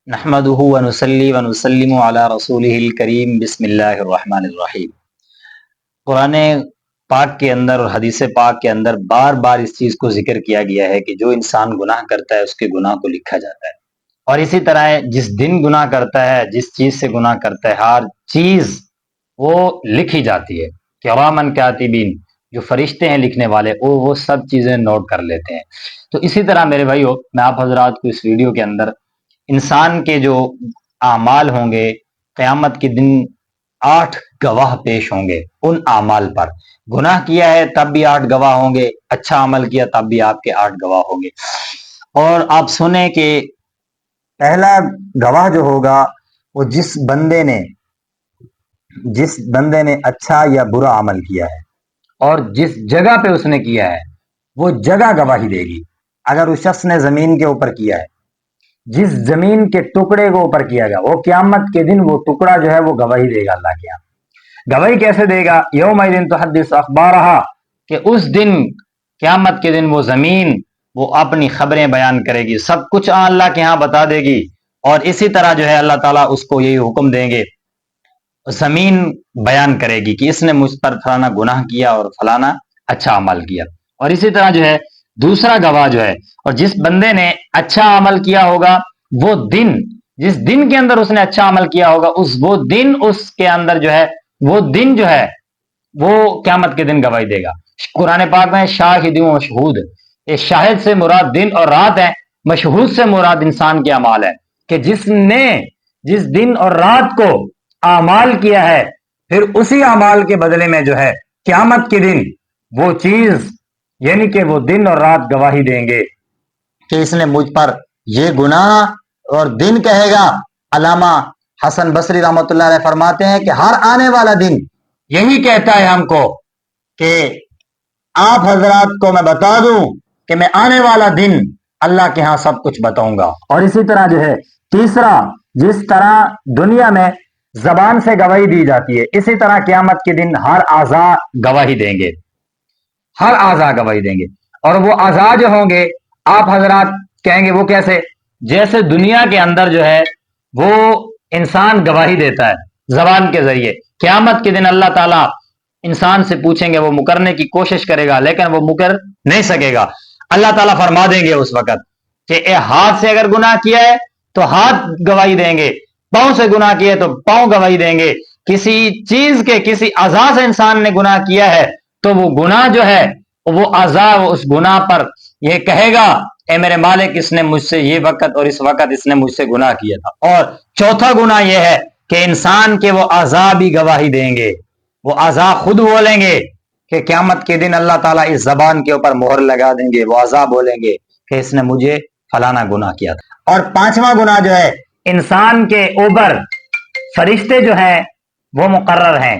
نحمده ونصلي ونسلم على رسوله الکریم بسم اللہ الرحمن الرحیم۔ قرآن پاک کے اندر اور حدیث پاک کے اندر بار بار اس چیز کو ذکر کیا گیا ہے کہ جو انسان گناہ کرتا ہے اس کے گناہ کو لکھا جاتا ہے، اور اسی طرح جس دن گناہ کرتا ہے، جس چیز سے گناہ کرتا ہے، ہر چیز وہ لکھی جاتی ہے۔ کرامن کاتبین، جو فرشتے ہیں لکھنے والے، وہ سب چیزیں نوٹ کر لیتے ہیں۔ تو اسی طرح میرے بھائیو، میں آپ حضرات کو اس ویڈیو کے اندر انسان کے جو اعمال ہوں گے، قیامت کے دن 8 گواہ پیش ہوں گے ان اعمال پر۔ گناہ کیا ہے تب بھی 8 گواہ ہوں گے، اچھا عمل کیا تب بھی آپ کے 8 گواہ ہوں گے۔ اور آپ سنیں کہ پہلا گواہ جو ہوگا وہ جس بندے نے اچھا یا برا عمل کیا ہے، اور جس جگہ پہ اس نے کیا ہے وہ جگہ گواہی دے گی۔ اگر اس شخص نے زمین کے اوپر کیا ہے، جس زمین کے ٹکڑے کو اوپر کیا گیا، وہ قیامت کے دن وہ ٹکڑا جو ہے وہ گواہی دے گا اللہ کے یہاں۔ گواہی کیسے دے گا؟ یومئذ تحدث اخبارہا، کہ اس دن قیامت کے دن وہ زمین وہ اپنی خبریں بیان کرے گی، سب کچھ اللہ کے ہاں بتا دے گی۔ اور اسی طرح جو ہے اللہ تعالیٰ اس کو یہی حکم دیں گے، زمین بیان کرے گی کہ اس نے مجھ پر فلانا گناہ کیا اور فلانا اچھا عمل کیا۔ اور اسی طرح جو ہے دوسرا گواہ جو ہے، اور جس بندے نے اچھا عمل کیا ہوگا وہ دن، جس دن کے اندر اس نے اچھا عمل کیا ہوگا وہ دن اس کے اندر جو ہے وہ دن جو ہے وہ قیامت کے دن گواہی دے گا۔ قرآن پاک میں شاہد و مشہود، شاہد سے مراد دن اور رات ہے، مشہود سے مراد انسان کے اعمال ہے، کہ جس نے جس دن اور رات کو اعمال کیا ہے، پھر اسی اعمال کے بدلے میں جو ہے قیامت کے دن وہ چیز، یعنی کہ وہ دن اور رات گواہی دیں گے کہ اس نے مجھ پر یہ گناہ، اور دن کہے گا۔ علامہ حسن بصری رحمۃ اللہ علیہ فرماتے ہیں کہ ہر آنے والا دن یہی کہتا ہے ہم کو کہ آپ حضرات کو میں بتا دوں کہ میں آنے والا دن اللہ کے ہاں سب کچھ بتاؤں گا۔ اور اسی طرح جو ہے تیسرا، جس طرح دنیا میں زبان سے گواہی دی جاتی ہے، اسی طرح قیامت کے دن ہر اعضاء گواہی دیں گے، ہر اعضاء گواہی دیں گے۔ اور وہ اعضاء جو ہوں گے آپ حضرات کہیں گے وہ کیسے؟ جیسے دنیا کے اندر جو ہے وہ انسان گواہی دیتا ہے زبان کے ذریعے، قیامت کے دن اللہ تعالیٰ انسان سے پوچھیں گے، وہ مکرنے کی کوشش کرے گا لیکن وہ مکر نہیں سکے گا۔ اللہ تعالیٰ فرما دیں گے اس وقت کہ اے ہاتھ سے اگر گناہ کیا ہے تو ہاتھ گواہی دیں گے، پاؤں سے گناہ کیا ہے تو پاؤں گواہی دیں گے۔ کسی چیز کے کسی اعضاء سے انسان نے گناہ کیا ہے تو وہ گناہ جو ہے وہ اعضاء اس گناہ پر یہ کہے گا، اے میرے مالک اس نے مجھ سے یہ وقت اور اس وقت اس نے مجھ سے گناہ کیا تھا۔ اور چوتھا گناہ یہ ہے کہ انسان کے وہ اعضاء بھی گواہی دیں گے، وہ اعضاء خود بولیں گے کہ قیامت کے دن اللہ تعالیٰ اس زبان کے اوپر مہر لگا دیں گے، وہ اعضاء بولیں گے کہ اس نے مجھے فلانا گناہ کیا تھا۔ اور پانچواں گناہ جو ہے، انسان کے اوپر فرشتے جو ہیں وہ مقرر ہیں۔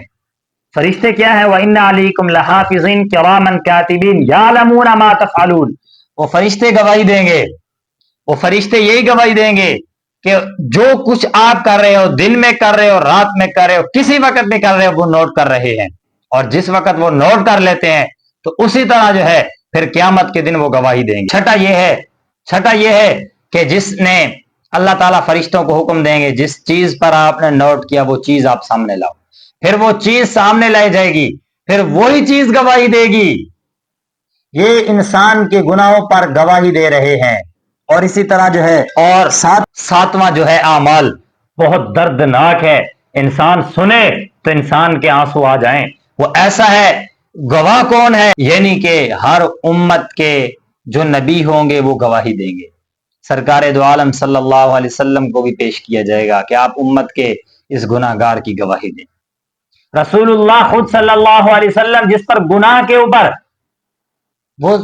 فرشتے کیا ہے؟ وَإِنَّ عَلَيْكُمْ لَحَافِظِينَ كِرَامًا كَاتِبِينَ يَعْلَمُونَ مَا تَفْعَلُونَ۔ وہ فرشتے گواہی دیں گے، وہ فرشتے یہی گواہی دیں گے کہ جو کچھ آپ کر رہے ہو، دن میں کر رہے ہو، رات میں کر رہے ہو، کسی وقت میں کر رہے ہو، وہ نوٹ کر رہے ہیں۔ اور جس وقت وہ نوٹ کر لیتے ہیں تو اسی طرح جو ہے پھر قیامت کے دن وہ گواہی دیں گے۔ چھٹا یہ ہے کہ جس نے اللہ تعالیٰ فرشتوں کو حکم دیں گے جس چیز پر آپ نے نوٹ کیا وہ چیز آپ سامنے لاؤ، پھر وہ چیز سامنے لائی جائے گی، پھر وہی چیز گواہی دے گی۔ یہ انسان کے گناہوں پر گواہی دے رہے ہیں۔ اور اسی طرح جو ہے اور ساتواں جو ہے اعمال بہت دردناک ہے، انسان سنے تو انسان کے آنسو آ جائیں۔ وہ ایسا ہے، گواہ کون ہے؟ یعنی کہ ہر امت کے جو نبی ہوں گے وہ گواہی دیں گے۔ سرکار دو عالم صلی اللہ علیہ وسلم کو بھی پیش کیا جائے گا کہ آپ امت کے اس گناہ گار کی گواہی دیں۔ رسول اللہ خود صلی اللہ علیہ وسلم جس پر گناہ کے اوپر وہ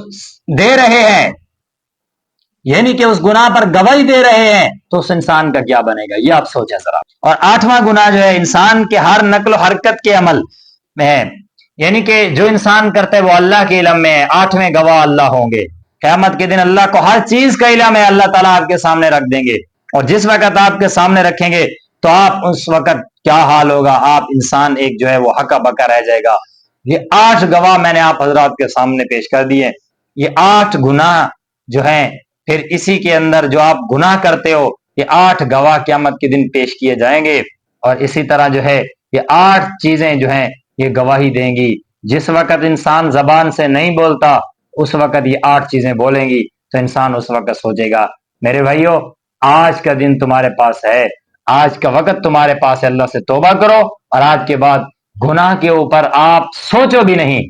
دے رہے ہیں، یعنی کہ اس گناہ پر گواہی دے رہے ہیں، تو اس انسان کا کیا بنے گا یہ آپ سوچیں ذرا۔ اور آٹھواں گناہ جو ہے انسان کے ہر نقل و حرکت کے عمل میں ہے، یعنی کہ جو انسان کرتا ہے وہ اللہ کے علم میں ہے۔ آٹھویں گواہ اللہ ہوں گے، قیامت کے دن اللہ کو ہر چیز کا علم ہے، اللہ تعالیٰ آپ کے سامنے رکھ دیں گے۔ اور جس وقت آپ کے سامنے رکھیں گے تو آپ اس وقت کیا حال ہوگا، آپ انسان ایک جو ہے وہ ہکا بکا رہ جائے گا۔ یہ 8 گواہ میں نے آپ حضرات کے سامنے پیش کر دیے۔ یہ 8 گناہ جو ہیں، پھر اسی کے اندر جو آپ گناہ کرتے ہو یہ 8 گواہ قیامت کے دن پیش کیے جائیں گے، اور اسی طرح جو ہے یہ 8 چیزیں جو ہیں یہ گواہی دیں گی۔ جس وقت انسان زبان سے نہیں بولتا اس وقت یہ 8 چیزیں بولیں گی، تو انسان اس وقت سوچے گا میرے بھائیو آج کا دن تمہارے پاس ہے، آج کا وقت تمہارے پاس ہے، اللہ سے توبہ کرو، اور آج کے بعد گناہ کے اوپر آپ سوچو بھی نہیں۔